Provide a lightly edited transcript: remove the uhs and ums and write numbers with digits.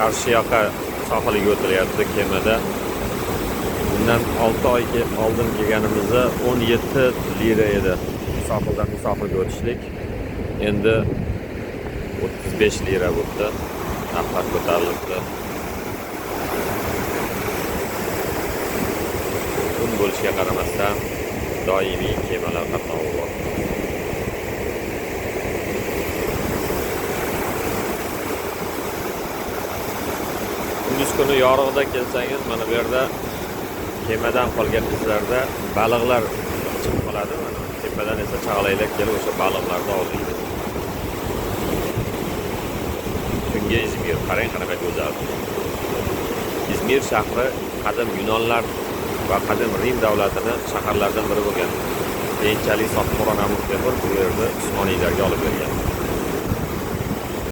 Qarshiyoqa sohiliga o'tilyapti kemada. Bundan 6 oy oldin kelganimizda 17 lira edi. Sohildan sohilga o'tishlik. Endi 35 lira bo'ldi. Narxlar ko'tarilibdi. Kun bo'lishiga qaramasdan doimiy kemalar qatnovi bor. Kunduz kuni yorug'da kelsangiz, mana bu yerda kemadan qolgan izlarda baliqlar chiqib qoladi. Mana tepadan esa chag'laylar kelib o'sha baliqlarni ovlaydi. Tungi Izmir, qarang qanaqa go'zal. Izmir shahri qadim Yunonlar va qadim Rim davlatining shaharlaridan biri bo'lgan. Keyinchalik Sotqo'ron Amir Temur bu yerni Usmoniylarga olib bergan.